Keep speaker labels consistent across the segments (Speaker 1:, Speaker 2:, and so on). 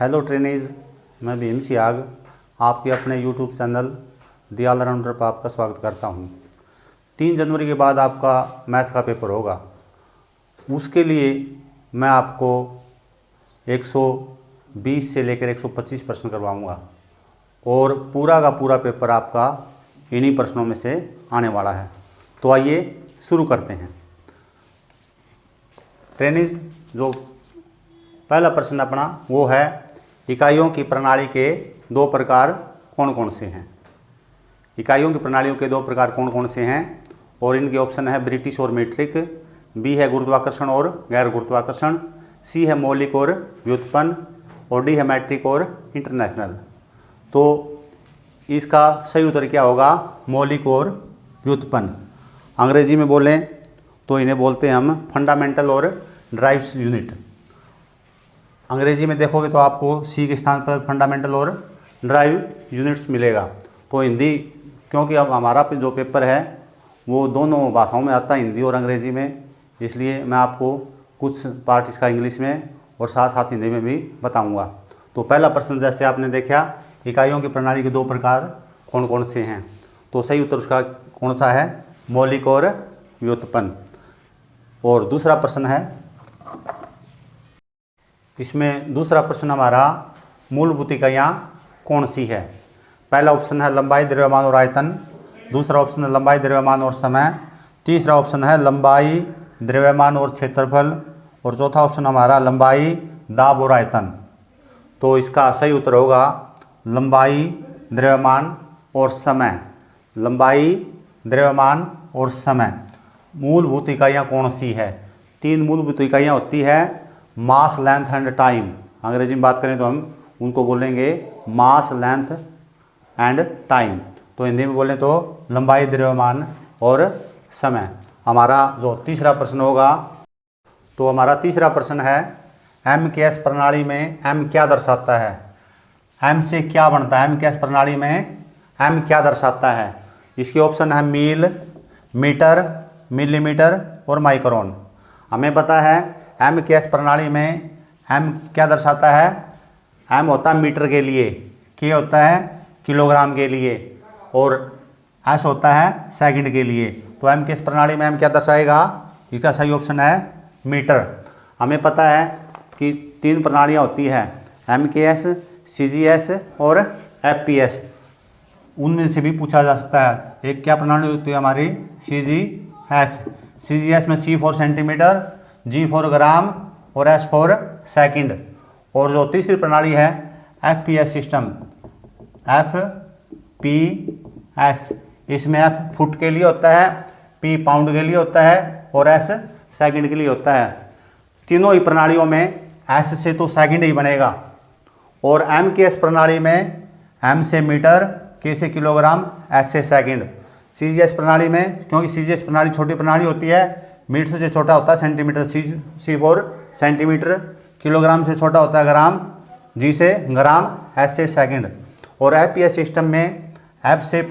Speaker 1: Hello trainees, मैं भीम सियाग आपके अपने यूट्यूब चैनल दी ऑलराउंडर पर आपका स्वागत करता हूं। 3 जनवरी के बाद आपका मैथ का पेपर होगा। उसके लिए मैं आपको 120 से लेकर 125 प्रश्न करवाऊंगा और पूरा का पूरा पेपर आपका इन्हीं प्रश्नों में से आने वाला है। तो आइए शुरू करते हैं। ट्रेनीज, जो पहला प्रश्न अपना वो है, इकाइयों की प्रणाली के 2 प्रकार कौन कौन से हैं। इकाइयों की प्रणालियों के 2 प्रकार कौन कौन से हैं और इनके ऑप्शन है ब्रिटिश और मीट्रिक, बी है गुरुत्वाकर्षण और गैर गुरुत्वाकर्षण, सी है मौलिक और व्युत्पन्न और डी है मैट्रिक और इंटरनेशनल। तो इसका सही उत्तर क्या होगा? मौलिक और व्युत्पन्न। अंग्रेजी में बोलें तो इन्हें बोलते हैं हम फंडामेंटल और ड्राइव्स यूनिट। अंग्रेजी में देखोगे तो आपको सी के स्थान पर फंडामेंटल और ड्राइव यूनिट्स मिलेगा। तो हिंदी, क्योंकि अब हमारा जो पेपर है वो दोनों भाषाओं में आता है, हिंदी और अंग्रेजी में, इसलिए मैं आपको कुछ पार्ट इसका इंग्लिश में और साथ साथ हिंदी में भी बताऊंगा। तो पहला प्रश्न जैसे आपने देखा, इकाइयों की प्रणाली के 2 प्रकार कौन कौन से हैं, तो सही उत्तर उसका कौन सा है? मौलिक और व्युत्पन्न। और दूसरा प्रश्न है, इसमें दूसरा प्रश्न हमारा मूलभूत इकाइयाँ कौन सी है। पहला ऑप्शन है लंबाई, द्रव्यमान और आयतन, दूसरा ऑप्शन है लंबाई, द्रव्यमान और समय, तीसरा ऑप्शन है लंबाई, द्रव्यमान और क्षेत्रफल और चौथा ऑप्शन हमारा लंबाई, दाब और आयतन। तो इसका सही उत्तर होगा लंबाई, द्रव्यमान और समय। लंबाई, द्रव्यमान और समय। मूलभूत इकाइयाँ कौन सी है? 3 मूलभूत इकाइयाँ होती है, मास, लेंथ एंड टाइम। अंग्रेजी में बात करें तो हम उनको बोलेंगे मास, लेंथ एंड टाइम। तो हिंदी में बोलें तो लंबाई, द्रव्यमान और समय। हमारा जो तीसरा प्रश्न होगा, तो हमारा तीसरा प्रश्न है, एम के एस प्रणाली में एम क्या दर्शाता है? एम से क्या बनता है? एम के एस प्रणाली में एम क्या दर्शाता है? इसके ऑप्शन है मील, मीटर, मिलीमीटर और माइक्रोन। हमें पता है एम के एस प्रणाली में एम क्या दर्शाता है? एम होता है मीटर के लिए, के होता है किलोग्राम के लिए और एस होता है सेकंड के लिए। तो एम के एस प्रणाली में एम क्या दर्शाएगा? इसका सही ऑप्शन है मीटर। हमें पता है कि 3 प्रणालियाँ होती हैं, एम के एस, सी जी एस और एफ पी एस। उनमें से भी पूछा जा सकता है। एक क्या प्रणाली होती है हमारी? सी जी एस। सी जी एस में सी फॉर सेंटीमीटर, जी फॉर ग्राम और एस फॉर सेकंड। और जो तीसरी प्रणाली है F P S system, F P S, इसमें एफ फुट के लिए होता है, पी पाउंड के लिए होता है और एस सेकंड के लिए होता है। तीनों ही प्रणालियों में एस से तो सेकंड ही बनेगा और एम के एस प्रणाली में एम से मीटर, के से किलोग्राम, एस से सेकंड। सी जी एस प्रणाली में, क्योंकि सी जी एस प्रणाली छोटी प्रणाली होती है, मीटर से छोटा होता है centimetre, C for centimetre, kilogram से छोटा होता है ग्राम, जी से ग्राम, एस से सेकंड। और एफ पी एस सिस्टम में एफ से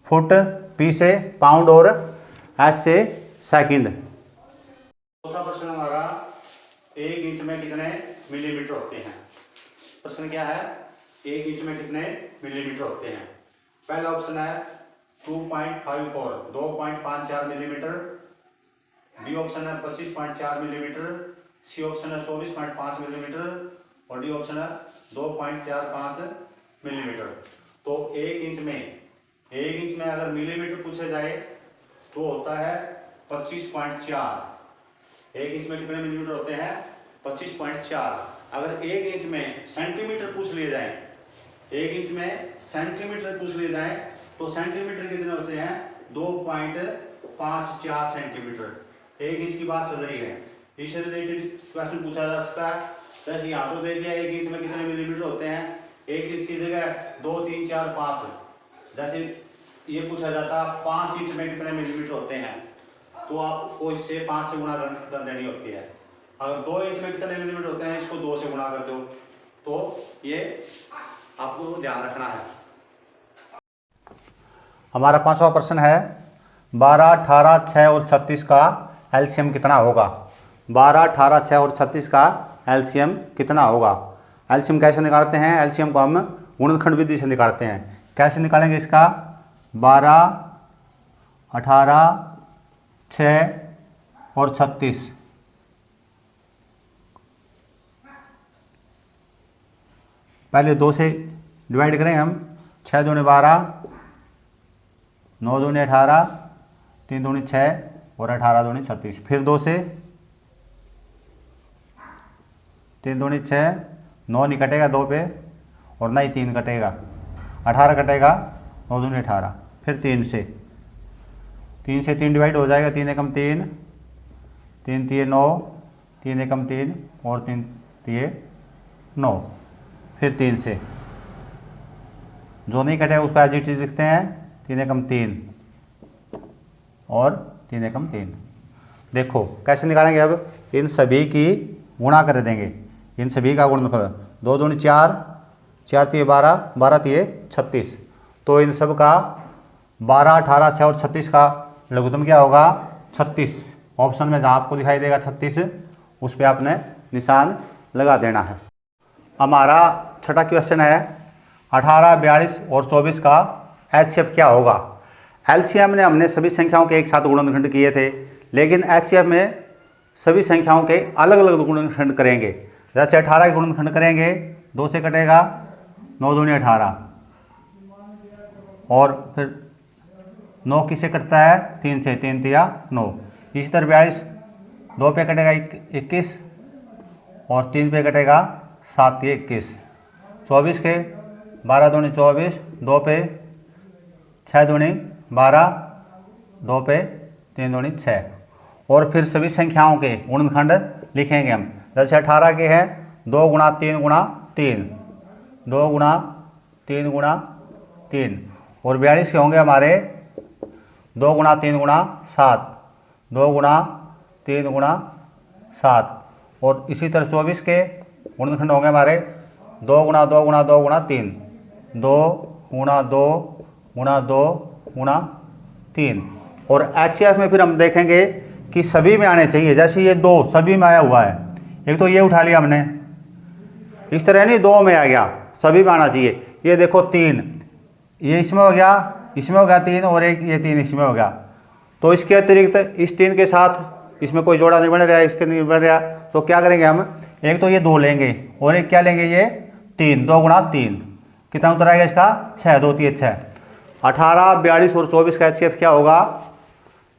Speaker 1: फुट, पी से पाउंड और एस से सेकंड। चौथा प्रश्न हमारा, 1 इंच में कितने मिलीमीटर होते हैं? प्रश्न क्या है? 1 इंच में कितने मिलीमीटर होते हैं? पहला ऑप्शन है 2.54, 2.54 मिलीमीटर, बी ऑप्शन है 25.4 मिलीमीटर, सी ऑप्शन है 24.5 मिलीमीटर और डी ऑप्शन है 2.45 मिलीमीटर। तो 1 इंच में अगर मिलीमीटर पूछा जाए तो होता है 25.4। 1 इंच में कितने मिलीमीटर होते हैं? 25.4। अगर 1 इंच में सेंटीमीटर पूछ लिए जाए, 1 इंच में सेंटीमीटर पूछ लिए जाए तो सेंटीमीटर कितने होते हैं? 2.54 सेंटीमीटर। 1 इंच की बात चल रही है, इससे रिलेटेड क्वेश्चन पूछा जा सकता है। जैसे यहाँ तो दे दिया 1 इंच में कितने मिलीमीटर होते हैं, 1 इंच की जगह 2, 3, 4, 5। जैसे ये पूछा जाता 5 इंच में कितने मिलीमीटर होते हैं, तो आपको इससे 5 से गुणा कर देनी होती है। अगर 2 इंच में कितने मिलीमीटर होते हैं, इसको 2 से गुणा कर दो। तो ये आपको ध्यान रखना है। हमारा 5वां प्रश्न है, 12, 18, 6 और 36 का एलसीएम कितना होगा? 12, 18, 6 और 36 का एलसीएम कितना होगा? एलसीएम कैसे निकालते हैं? एलसीएम को हम गुणनखंड विधि से निकालते हैं। कैसे निकालेंगे इसका? 12, 18, 6 और 36। पहले 2 से डिवाइड करेंगे हम। 6 दूनी 12, 9 दूनी 18, 3 दूनी 6 और 18 दूनी 36। फिर 2 से 3 दूनी 6, 9 नहीं कटेगा 2 पे और ना ही 3 कटेगा, 18 कटेगा, 9 दूनी 18। फिर 3 से 3 डिवाइड हो जाएगा, 3 एकम 3, 3 तिये 9, 3 एकम 3 और 3 तिये 9। फिर 3 से जो नहीं कटेगा उसका एज इट इज लिखते हैं, 3 एकम 3 और 3 एकम 3। देखो कैसे निकालेंगे अब? इन सभी की गुणा कर देंगे, इन सभी का गुणनफल। 2 दूनी 4, 4 तिये 12, 12 तिये 36। तो इन सब का 12, 18, 6 और 36 का लघुत्तम क्या होगा? 36। ऑप्शन में जहाँ आपको दिखाई देगा 36, उस पर आपने निशान लगा देना है। हमारा छठा क्वेश्चन है 18, 42 और 24 का एचसीएफ क्या होगा? एलसीएम ने हमने सभी संख्याओं के एक साथ गुणनखंड किए थे, लेकिन एचसीएफ में सभी संख्याओं के अलग अलग गुणनखंड करेंगे। जैसे 18 के गुणनखंड करेंगे, 2 से कटेगा, 9 दूनी 18 और फिर 9 किससे कटता है? 3 से, 3 तिया 9। इसी तरह 42, 2 पे कटेगा 21 और 3 पे कटेगा 7 तिये 21। 24 के 12 दूनी 24, 2 पे 6 दूनी 12, 2 पे 3 दूनी 6। और फिर सभी संख्याओं के गुणनखंड लिखेंगे हम। जैसे 18 के हैं 2 गुणा 3 गुणा 3, 2 गुणा 3 गुणा 3। और 42 के होंगे हमारे 2 गुणा 3 गुणा 7, 2 गुणा 3 गुणा 7। और इसी तरह 24 के गुणनखंड होंगे हमारे 2 गुणा 2 गुणा 2 गुणा 3, 2 गुणा 2 गुणा 2 गुणा 3। और एचसीएफ में फिर हम देखेंगे कि सभी में आने चाहिए। जैसे ये 2 सभी में आया हुआ है, एक तो ये उठा लिया हमने, इस तरह नहीं 2 में आ गया, सभी में आना चाहिए। ये देखो 3, ये इसमें हो गया, इसमें हो गया 3 और एक ये 3 इसमें हो गया। तो इसके अतिरिक्त इस 3 के साथ इसमें कोई जोड़ा नहीं बन रहा है, इसके नहीं बन रहा, तो क्या करेंगे हम? एक तो ये 2 लेंगे और एक क्या लेंगे? ये 3, 2 गुणा 3। कितना उत्तर आएगा इसका? 6, 2 तिये 6। 18, 42 और 24 का एचसीएफ क्या होगा?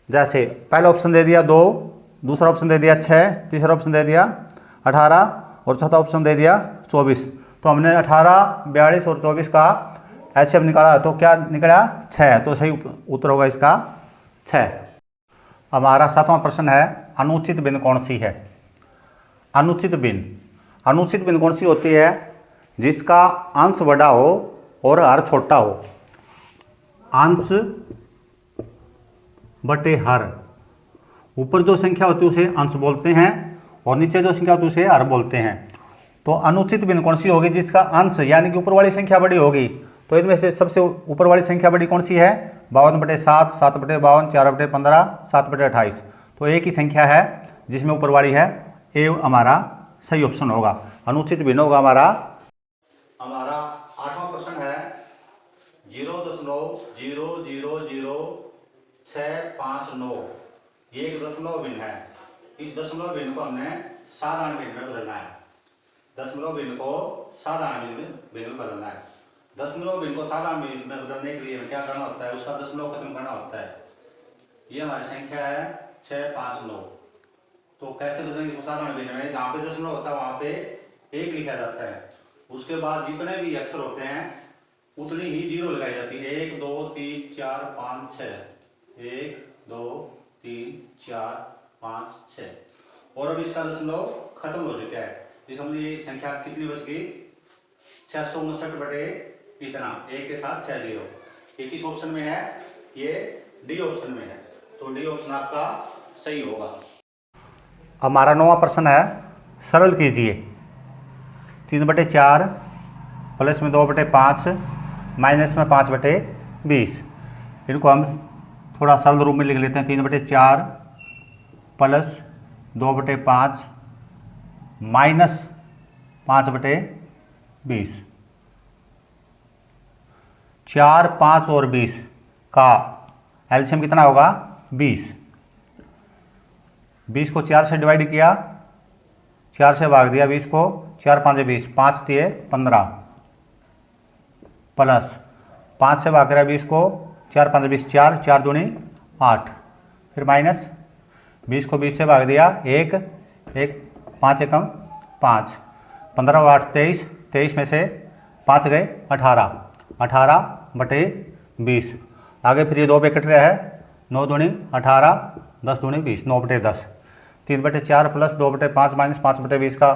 Speaker 1: जैसे पहला ऑप्शन दे दिया 2, दूसरा ऑप्शन दे दिया 6, तीसरा ऑप्शन दे दिया 18 और चौथा ऑप्शन दे दिया 24। तो हमने 18, 42 और 24 का एचसीएफ निकाला, तो क्या निकला? 6। तो सही उत्तर होगा इसका 6। हमारा 7वां प्रश्न है अनुचित भिन्न कौन सी है? अनुचित भिन्न कौन सी होती है? जिसका अंश बड़ा हो और हर छोटा हो। अंश बटे हर, ऊपर जो संख्या होती है उसे अंश बोलते हैं और नीचे जो संख्या होती है उसे हर बोलते हैं। तो अनुचित भिन्न कौन सी होगी? जिसका अंश यानी कि ऊपर वाली संख्या बड़ी होगी। तो इनमें से सबसे ऊपर वाली संख्या बड़ी कौन सी है? 52/7, 7/52, 4/15, 7/28। तो एक ही संख्या है जिसमें ऊपर वाली है, ए हमारा सही ऑप्शन होगा। अनुचित भिन्न होगा हमारा 8वां प्रश्न है 0.0000659। ये एक दशमलव भिन्न है। इस दशमलव भिन्न को हमने साधारण भिन्न में बदलना है। दशमलव भिन्न को साधारण भिन्न में बदलना है। दशमलव भिन्न को साधारण भिन्न में बदलने के लिए हमें क्या करना होता है? उसका दशमलव खत्म करना होता है। ये हमारी संख्या है 659। तो कैसे बदलेंगे साधारण भिन्न में? जहाँ पे दशमलव होता है वहाँ पे 1 लिखा जाता है। उसके बाद जितने भी अक्षर होते हैं उतनी ही 0 लगाई जाती है। 1 2 3 4 5 6, 1 2 3 4 5 6। और अब इसका दशमलव खत्म हो चुका है। इस ये संख्या कितनी बच गई? 659 बटे इतना, 1 के साथ 6 0। ये किस ऑप्शन में है? ये डी ऑप्शन में है। तो डी ऑप्शन आपका सही होगा। हमारा 9वां प्रश्न है सरल कीजिए। 3/4 प्लस में 2/5 माइनस में 5/20। इनको हम थोड़ा सरल रूप में लिख लेते हैं। 3/4 प्लस 2/5 माइनस 20। 4, 5 और 20 का एलसीएम कितना होगा? 20। 20 को 4 से डिवाइड किया, 4 से भाग दिया 20 को, 4 5 20, 5 3 15 प्लस 5 से भाग रहा 20 को, 4 5 20, 4 4 दूनी 8, फिर माइनस 20 को 20 से भाग दिया 1 1, 5 एकम 5, 15 और 8 23, 23 में से 5 गए 18, 18 बटे 20। आगे फिर ये 2 पे कट रहा है, 9 दूनी 18, 10 दूनी 20, 9 बटे 10, 3 बटे 4 प्लस 2 बटे 5 माइनस 5 बटे 20 का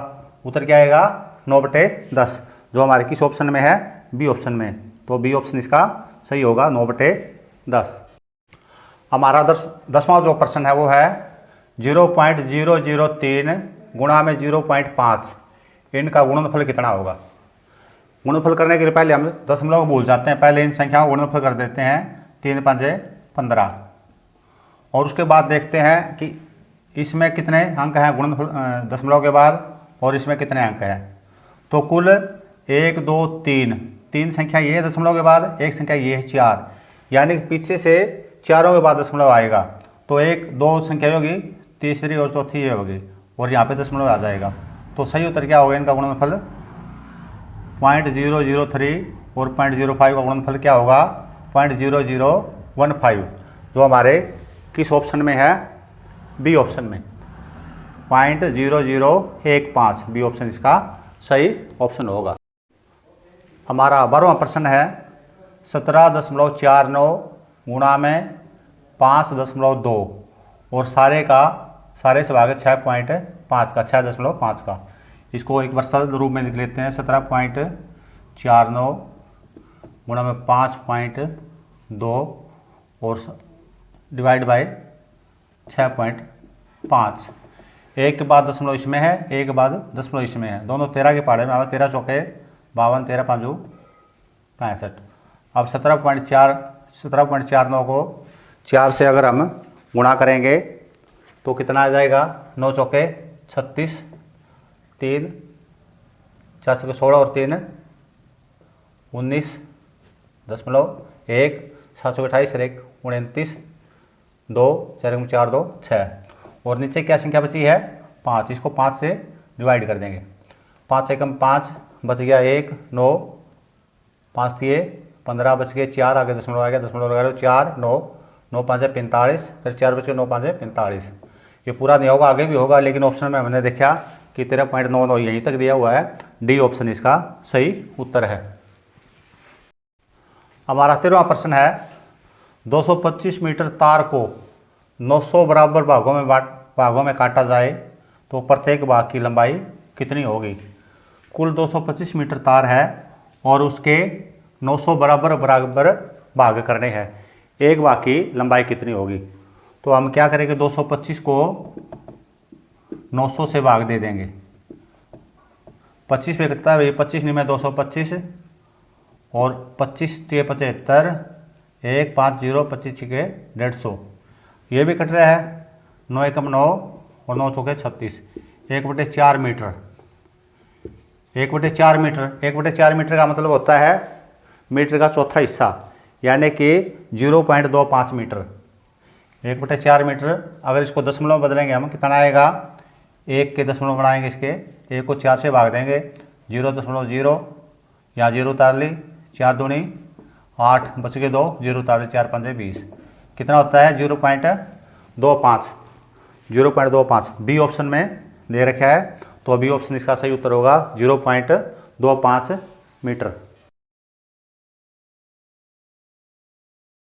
Speaker 1: उत्तर क्या आएगा? 9 बटे 10, जो हमारे किस ऑप्शन में है? बी ऑप्शन में। तो बी ऑप्शन इसका सही होगा, 9 बटे 10। हमारा 10वां जो प्रश्न है वो है 0.003 गुणा में 0.5, इनका गुणनफल कितना होगा? गुणनफल करने के लिए पहले हम दशमलव भूल जाते हैं, पहले इन संख्याओं को गुणनफल कर देते हैं, 3 5 15, और उसके बाद देखते हैं कि इसमें कितने अंक हैं गुणनफल दशमलव के बाद, और इसमें कितने अंक हैं। तो कुल 1 2 3 संख्या ये है दशमलव के बाद, एक संख्या ये है 4, यानी पीछे से चारों के बाद दशमलव आएगा। तो 1 2 संख्या होगी, तीसरी और चौथी ये होगी, और यहाँ पे दशमलव आ जाएगा। तो सही उत्तर क्या होगा इनका गुणनफल? 0.003 और 0.05 का गुणनफल क्या होगा? 0.0015, जो हमारे किस ऑप्शन में है? बी ऑप्शन में, 0.0015, बी ऑप्शन इसका सही ऑप्शन होगा। हमारा 12वां प्रश्न है 17.49 गुणा में 5.2 और सारे से भागे 6.5 का, 6.5 का। इसको एक बार सरल रूप में लिख लेते हैं, 17.49 गुणा में 5.2 और डिवाइड बाय 6.5। एक के बाद दशमलव इसमें है, एक के बाद दशमलव इसमें है, दोनों 13 के पहाड़े में आवे, 13 चौके 52, 13 5 65। अब 17.49 को 4 से अगर हम गुणा करेंगे तो कितना आ जाएगा? 9 चौके 36, 3 4 चौके 16 और 3 19.1, 7 चौके 28 और 1 29, 2 4 4 2 6, और नीचे क्या संख्या बची है? 5। इसको 5 से डिवाइड कर देंगे, 5 एकम 5 बच गया 1, 9 5 दिए 15 बच गए 4, आगे दशमलव आ गया, दशमलव लगा लो 4 9 9 5 45, फिर 4 बच गए 9 5 45। ये पूरा नहीं होगा, आगे भी होगा, लेकिन ऑप्शन में हमने देखा कि 13.99 यहीं तक दिया हुआ है, डी ऑप्शन इसका सही उत्तर है। हमारा 13वां प्रश्न है 225 मीटर तार को 900 बराबर भागों में काटा जाए तो प्रत्येक भाग की लंबाई कितनी होगी? कुल 225 मीटर तार है और उसके 900 बराबर भाग करने हैं, एक भाग की लंबाई कितनी होगी? तो हम क्या करेंगे, 225 को 900 से भाग दे देंगे, 25 पे कटता है, 25 नहीं में 225 और 25 के 75, 1 5 0 25 के 150, ये भी कट रहा है, 9 एकम 9 और 9 चौके 36, 1/4 मीटर, 1/4 मीटर, 1/4 मीटर का मतलब होता है मीटर का चौथा हिस्सा, यानी कि 0.25 मीटर। 1/4 मीटर, अगर इसको दशमलव बदलेंगे हम कितना आएगा? 1 के दशमलव बनाएंगे, इसके 1 को 4 से भाग देंगे, 0.0 या 0 उतार ली, 4 दूनी 8 बच के 2, 0 उतार ली, 4 5 20, कितना होता है? 0.25, 0.25 बी ऑप्शन में दे रखा है, तो बी ऑप्शन इसका सही उत्तर होगा 0.25 मीटर।